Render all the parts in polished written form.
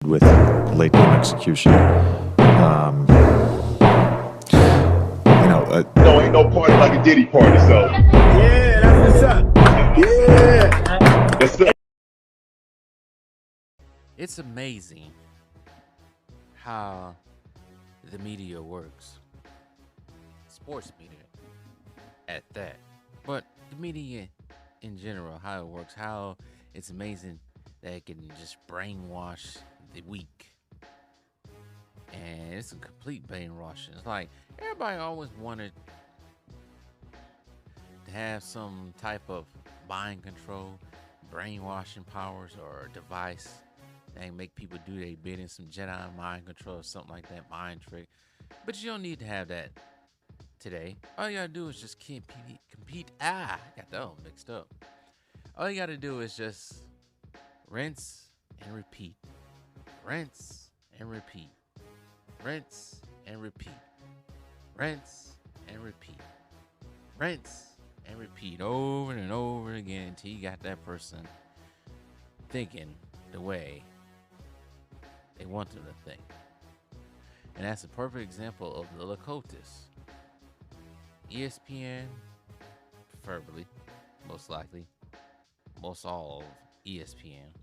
with late game execution. No, ain't no party like a Diddy party, so. Yeah, that's what's up. Yeah. Yes, sir. It's amazing how the media works. Sports media at that. But the media in general, how it works, how it's amazing that it can just brainwash the weak. And it's a complete brainwashing. It's like everybody always wanted to have some type of mind control, brainwashing powers, or device that make people do their bidding, some Jedi mind control or something like that, mind trick. But you don't need to have that today. All you gotta do is just compete. I got that all mixed up. All you gotta do is just rinse and repeat. Rinse and repeat. Rinse and repeat. Rinse and repeat. Rinse and repeat over and over again until you got that person thinking the way they want them to think. And that's a perfect example of the occultists. ESPN, preferably, most likely, most all of ESPN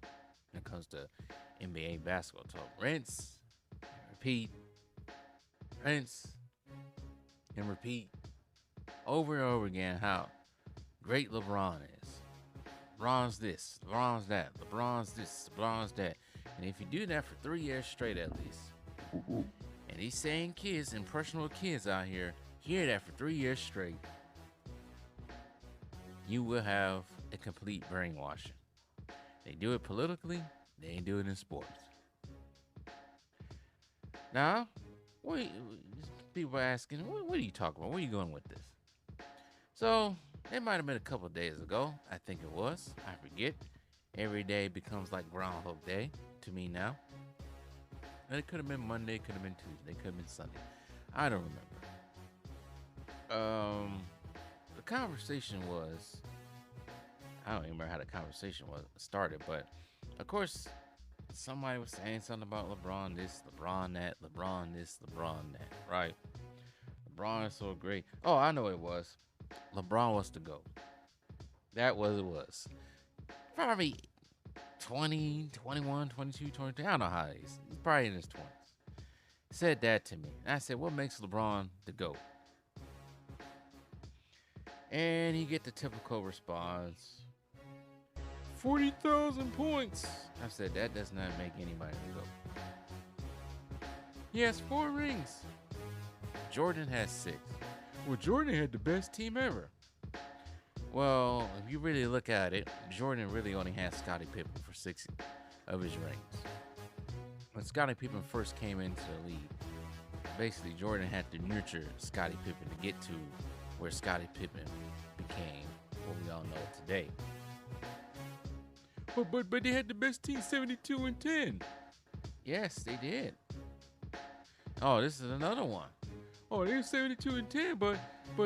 when it comes to NBA basketball talk. Rinse and repeat. Rinse and repeat over and over again how great LeBron is. LeBron's this, LeBron's that, LeBron's this, LeBron's that. And if you do that for 3 years straight at least, and these same kids, impressionable kids out here, hear that for 3 years straight, you will have a complete brainwashing. They do it politically, they ain't do it in sports. Now, people are asking, what are you talking about? Where are you going with this? So, it might have been a couple of days ago. I think it was. I forget. Every day becomes like Groundhog Day to me now. And it could have been Monday, could have been Tuesday, could have been Sunday. I don't remember. The conversation was, I don't even remember how the conversation was started, but of course, somebody was saying something about LeBron this, LeBron that, LeBron this, LeBron that, right? LeBron is so great. Oh, I know it was. LeBron was to go. That was it was. Probably 20, 21, 22, 23. I don't know how it is. He's probably in his 20s. Said that to me. And I said, what makes LeBron the GOAT? And he get the typical response. 40,000 points. I said, that does not make anybody the GOAT. He has 4 rings. Jordan has 6. Well, Jordan had the best team ever. Well, if you really look at it, Jordan really only has Scottie Pippen for 6 of his rings. When Scottie Pippen first came into the league, basically Jordan had to nurture Scottie Pippen to get to where Scottie Pippen became what we all know today. But they had the best team, 72-10. Yes, they did. Oh, this is another one. Oh, they're 72-10, but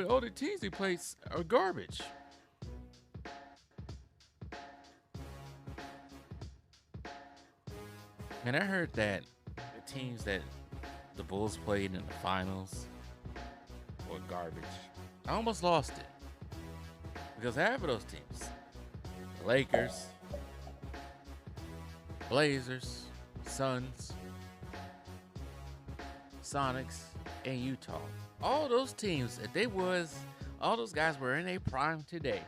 all the teams they played are garbage. And I heard that the teams that the Bulls played in the finals were garbage. I almost lost it. Because half of those teams, the Lakers, Blazers, Suns, Sonics, and Utah. All those teams, all those guys were in a prime today.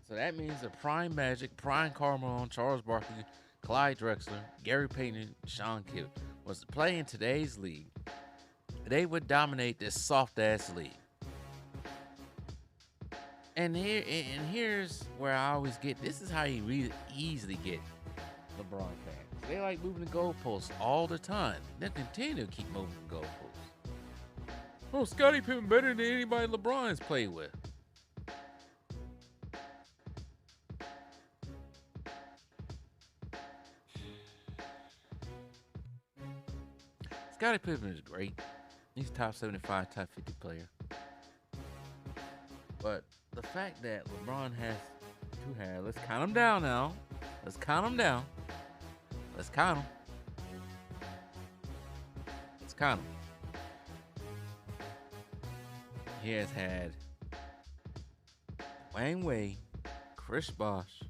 So that means the prime Magic, prime Carmelo, Charles Barkley, Clyde Drexler, Gary Payton, Sean Kidd was to play in today's league, they would dominate this soft-ass league. And here's where I always get, this is how you really easily get LeBron fans. They like moving the goalposts all the time. They'll continue to keep moving the goalposts. Oh, Scottie Pippen better than anybody LeBron has played with. Scottie Pippen is great. He's top 75, top 50 player. But the fact that LeBron has 2 halves, let's count them down now. Let's count them down. Let's count them. Let's count them. He has had Dwayne Wade, Chris Bosh,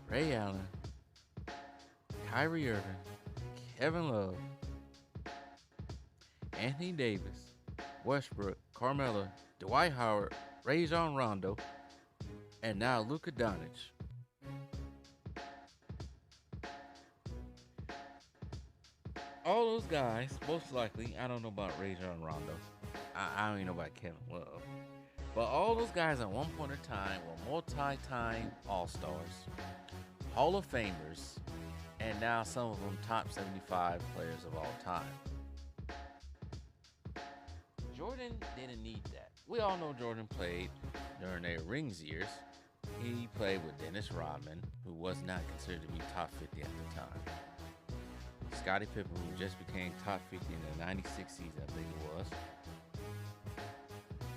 Ray Allen, Kyrie Irving, Kevin Love, Anthony Davis, Westbrook, Carmelo, Dwight Howard, Rajon Rondo, and now Luka Doncic. All those guys, most likely, I don't know about Rajon Rondo. I don't even know about Kevin Love. But all those guys at one point in time were multi-time All-Stars, Hall of Famers, and now some of them top 75 players of all time. Jordan didn't need that. We all know Jordan played during their rings years. He played with Dennis Rodman, who was not considered to be top 50 at the time. Scottie Pippen, who just became top 50 in the 96 season, I think it was.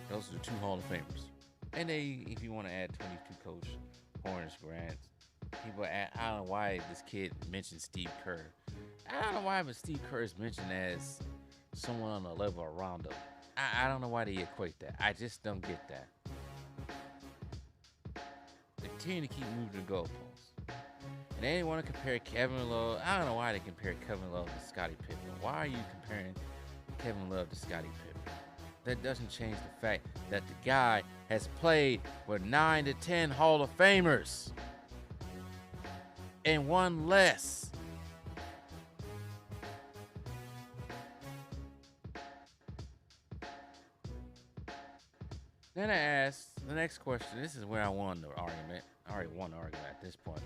Those are the two Hall of Famers. And they, if you want to add 22 coach, Hornets Grant, people add, I don't know why this kid mentioned Steve Kerr. I don't know why, but Steve Kerr is mentioned as someone on the level of Rondo. I don't know why they equate that. I just don't get that. They continue to keep moving the goalposts. And they want to compare Kevin Love. I don't know why they compare Kevin Love to Scottie Pippen. Why are you comparing Kevin Love to Scottie Pippen? That doesn't change the fact that the guy has played with 9 to 10 Hall of Famers and one less. Then I asked the next question. This is where I won the argument. I already won the argument at this point.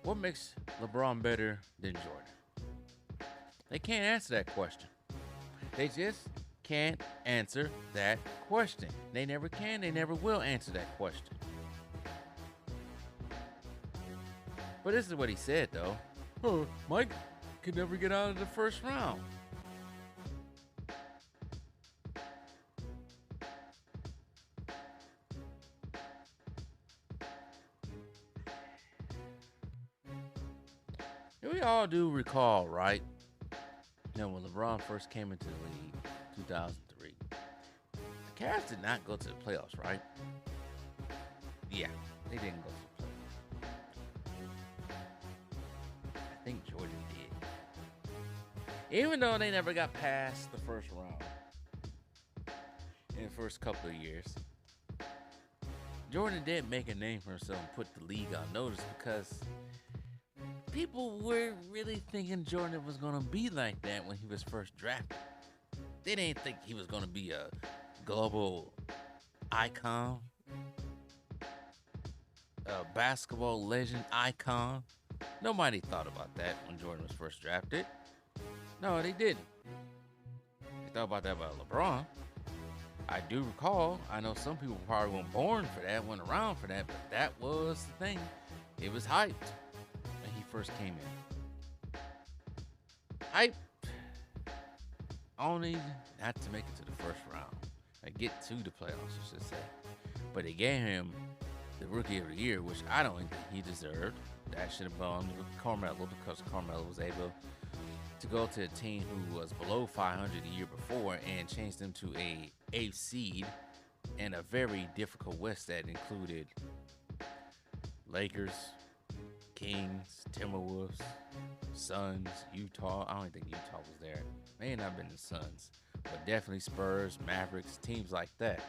What makes LeBron better than Jordan? They can't answer that question. They just can't answer that question. They never can. They never will answer that question. But this is what he said, though. Oh, Mike could never get out of the first round. We all do recall, right? You know, when LeBron first came into the league, 2003, the Cavs did not go to the playoffs, right? Yeah, they didn't go to the playoffs. I think Jordan did. Even though they never got past the first round in the first couple of years, Jordan did make a name for himself and put the league on notice because people were really thinking Jordan was going to be like that when he was first drafted. They didn't think he was going to be a global icon, a basketball legend icon. Nobody thought about that when Jordan was first drafted. No, they didn't. They thought about that about LeBron. I do recall, I know some people probably weren't born for that, went around for that, but that was the thing. It was hyped when he first came in. Hype only not to make it to the first round. Like get to the playoffs, I should say. But they gave him the Rookie of the Year, which I don't think he deserved. That should have belonged to Carmelo because Carmelo was able to go to a team who was below 500 the year before and change them to a 8th seed in a very difficult West that included Lakers, Kings, Timberwolves, Suns, Utah. I don't think Utah was there. May not have been the Suns, but definitely Spurs, Mavericks, teams like that.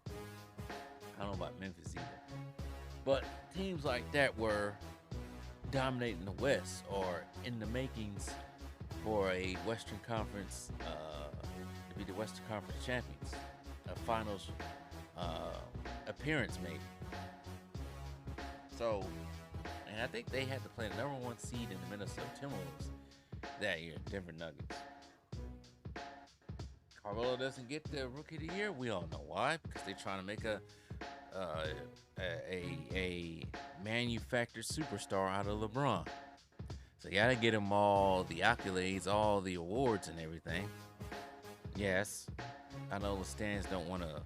I don't know about Memphis either. But teams like that were dominating the West or in the makings for a Western Conference, to be the Western Conference champions. A finals appearance maybe. So, and I think they had to play the number 1 seed in the Minnesota Timberwolves that year, Denver Nuggets. Carmelo doesn't get the Rookie of the Year. We all know why, because they're trying to make a manufactured superstar out of LeBron. So you gotta get him all the accolades, all the awards and everything. Yes, I know the stands don't want to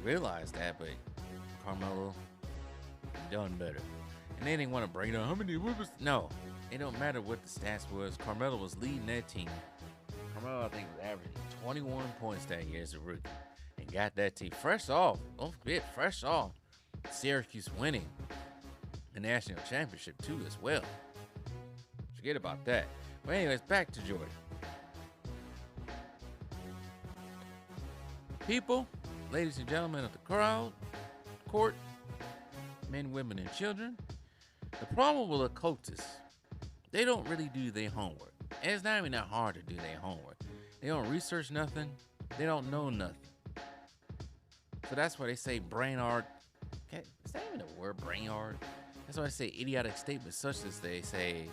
realize that, but Carmelo done better. And they didn't want to bring up how many was. No, it don't matter what the stats was. Carmelo was leading that team. Carmelo, I think, was averaging 21 points that year as a rookie, and got that team fresh off. Don't forget, fresh off. Syracuse winning the national championship too, as well. Forget about that. But anyways, back to Jordan. People, ladies and gentlemen of the crowd, court, men, women, and children. The problem with the coaches, they don't really do their homework. And it's not even that hard to do their homework. They don't research nothing. They don't know nothing. So that's why they say brain art. Is that even a word, brain art? That's why I say idiotic statements such as they say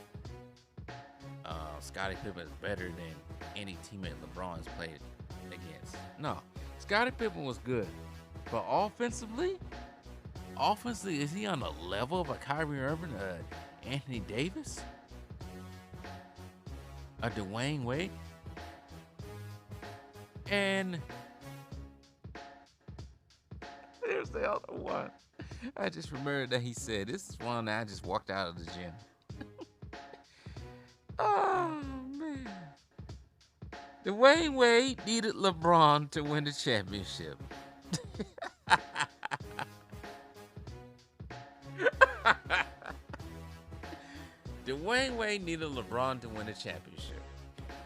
Scottie Pippen is better than any teammate LeBron's played against. No, Scottie Pippen was good. But offensively, is he on the level of a Kyrie Irving, Anthony Davis, a Dwayne Wade? And there's the other one. I just remembered that he said, this is one that I just walked out of the gym. Oh, man. Dwayne Wade needed LeBron to win the championship. Dwayne Wade needed LeBron to win the championship.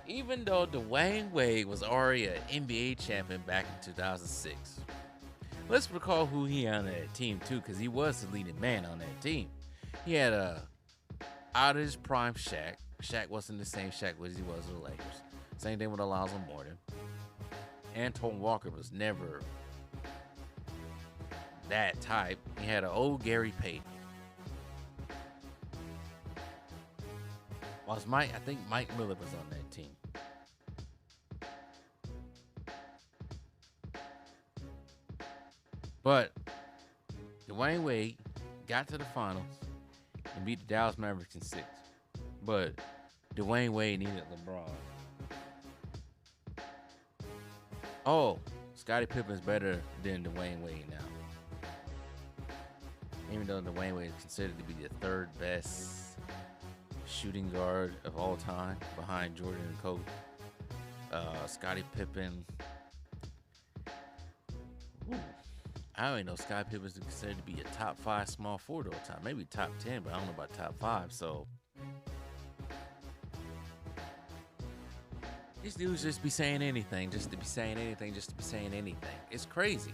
Even though Dwayne Wade was already an NBA champion back in 2006. Let's recall who he had on that team too, because he was the leading man on that team. He had out of his prime Shaq. Shaq wasn't the same Shaq as he was with the Lakers. Same thing with Alonzo Mourning. Antoine Walker was never that type. He had an old Gary Payton. I think Mike Miller was on that team. But Dwayne Wade got to the finals and beat the Dallas Mavericks in 6. But Dwayne Wade needed LeBron. Oh, Scottie Pippen is better than Dwayne Wade now. Even though Dwayne Wade is considered to be the third best shooting guard of all time behind Jordan and Kobe. Scottie Pippen. Ooh, I don't even know Scottie Pippen is considered to be a top 5 small forward all time. Maybe top 10, but I don't know about top 5. So these dudes just be saying anything, just to be saying anything, just to be saying anything. It's crazy.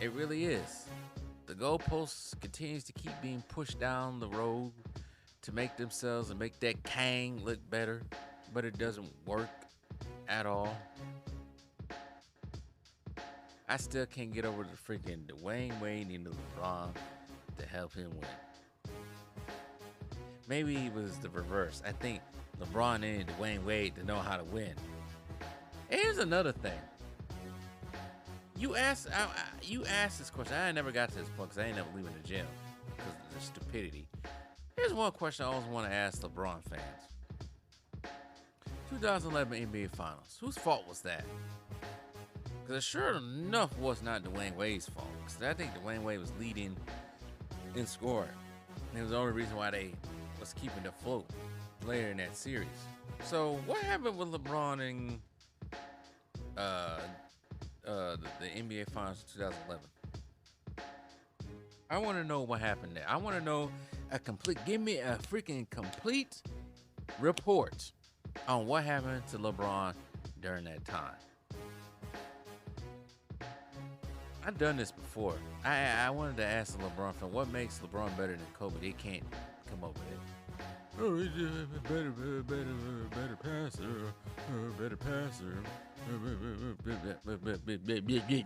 It really is. The goalposts continues to keep being pushed down the road to make themselves and make that Kang look better, but it doesn't work at all. I still can't get over the freaking Dwayne Wade and LeBron to help him win. Maybe it was the reverse. I think LeBron needed Dwayne Wade to know how to win. And here's another thing. You asked this question. I never got to this point because I ain't never leaving the gym because of the stupidity. Here's one question I always want to ask LeBron fans. 2011 NBA Finals. Whose fault was that? Because sure enough was not Dwayne Wade's fault. Because I think Dwayne Wade was leading in scoring. And it was the only reason why they was keeping the float later in that series. So what happened with LeBron in the NBA Finals of 2011? I want to know what happened there. I want to know give me a freaking complete report on what happened to LeBron during that time. I've done this before. I wanted to ask the LeBron fan, what makes LeBron better than Kobe? They can't come up with it. Oh, he's a better passer, better passer.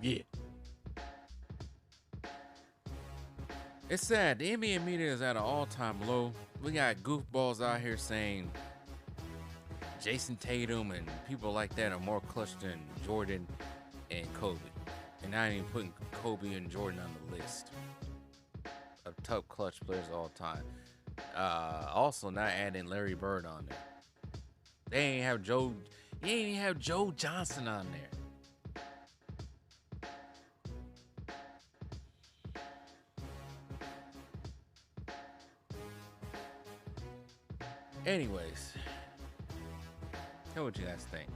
Yeah. It's sad. The NBA media is at an all-time low. We got goofballs out here saying Jason Tatum and people like that are more clutch than Jordan and Kobe. And not even putting Kobe and Jordan on the list of top clutch players of all time. Also not adding Larry Bird on there. They ain't even have Joe Johnson on there. Anyways, what would you guys think?